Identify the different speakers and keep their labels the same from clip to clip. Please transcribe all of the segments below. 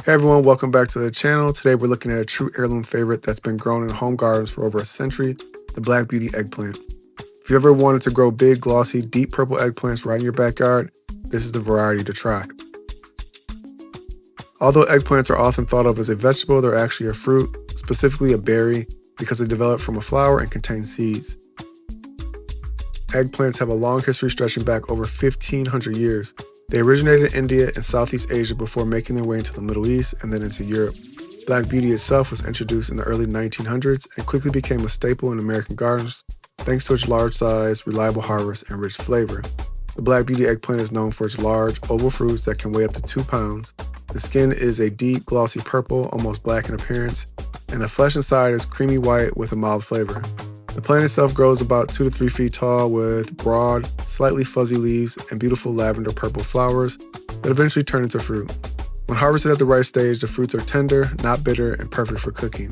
Speaker 1: Hey everyone, welcome back to the channel. Today we're looking at a true heirloom favorite that's been grown in home gardens for over a century, the Black Beauty Eggplant. If you ever wanted to grow big, glossy, deep purple eggplants right in your backyard, this is the variety to try. Although eggplants are often thought of as a vegetable, they're actually a fruit, specifically a berry, because they develop from a flower and contain seeds. Eggplants have a long history stretching back over 1,500 years. They originated in India and Southeast Asia before making their way into the Middle East and then into Europe. Black Beauty itself was introduced in the early 1900s and quickly became a staple in American gardens thanks to its large size, reliable harvest, and rich flavor. The Black Beauty eggplant is known for its large, oval fruits that can weigh up to 2 pounds. The skin is a deep, glossy purple, almost black in appearance, and the flesh inside is creamy white with a mild flavor. The plant itself grows about 2 to 3 feet tall with broad, slightly fuzzy leaves and beautiful lavender purple flowers that eventually turn into fruit. When harvested at the right stage, the fruits are tender, not bitter, and perfect for cooking.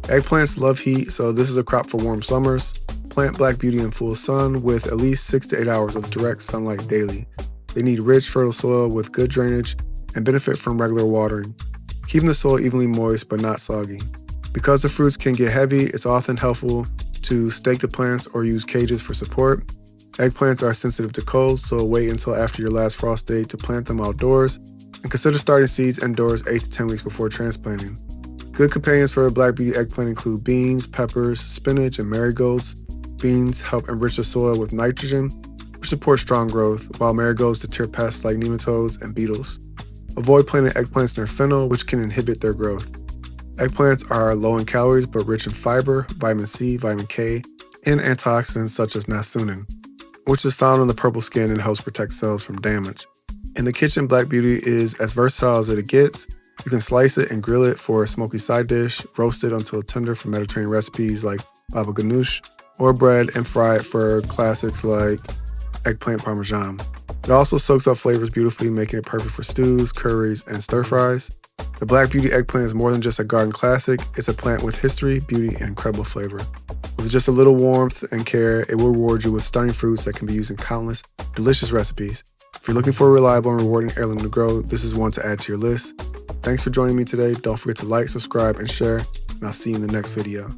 Speaker 1: Eggplants love heat, so this is a crop for warm summers. Plant Black Beauty in full sun with at least 6 to 8 hours of direct sunlight daily. They need rich, fertile soil with good drainage and benefit from regular watering, keeping the soil evenly moist but not soggy. Because the fruits can get heavy, it's often helpful to stake the plants or use cages for support. Eggplants are sensitive to cold, so wait until after your last frost date to plant them outdoors, and consider starting seeds indoors 8 to 10 weeks before transplanting. Good companions for a Black Beauty eggplant include beans, peppers, spinach, and marigolds. Beans help enrich the soil with nitrogen, which supports strong growth, while marigolds deter pests like nematodes and beetles. Avoid planting eggplants near fennel, which can inhibit their growth. Eggplants are low in calories but rich in fiber, vitamin C, vitamin K, and antioxidants such as niacin, which is found in the purple skin and helps protect cells from damage. In the kitchen, Black Beauty is as versatile as it gets. You can slice it and grill it for a smoky side dish, roast it until tender for Mediterranean recipes like baba ganoush, or bread and fry it for classics like eggplant parmesan. It also soaks up flavors beautifully, making it perfect for stews, curries, and stir fries. The Black Beauty eggplant is more than just a garden classic, it's a plant with history, beauty, and incredible flavor. With just a little warmth and care, it will reward you with stunning fruits that can be used in countless delicious recipes. If you're looking for a reliable and rewarding heirloom to grow, this is one to add to your list. Thanks for joining me today. Don't forget to like, subscribe, and share, and I'll see you in the next video.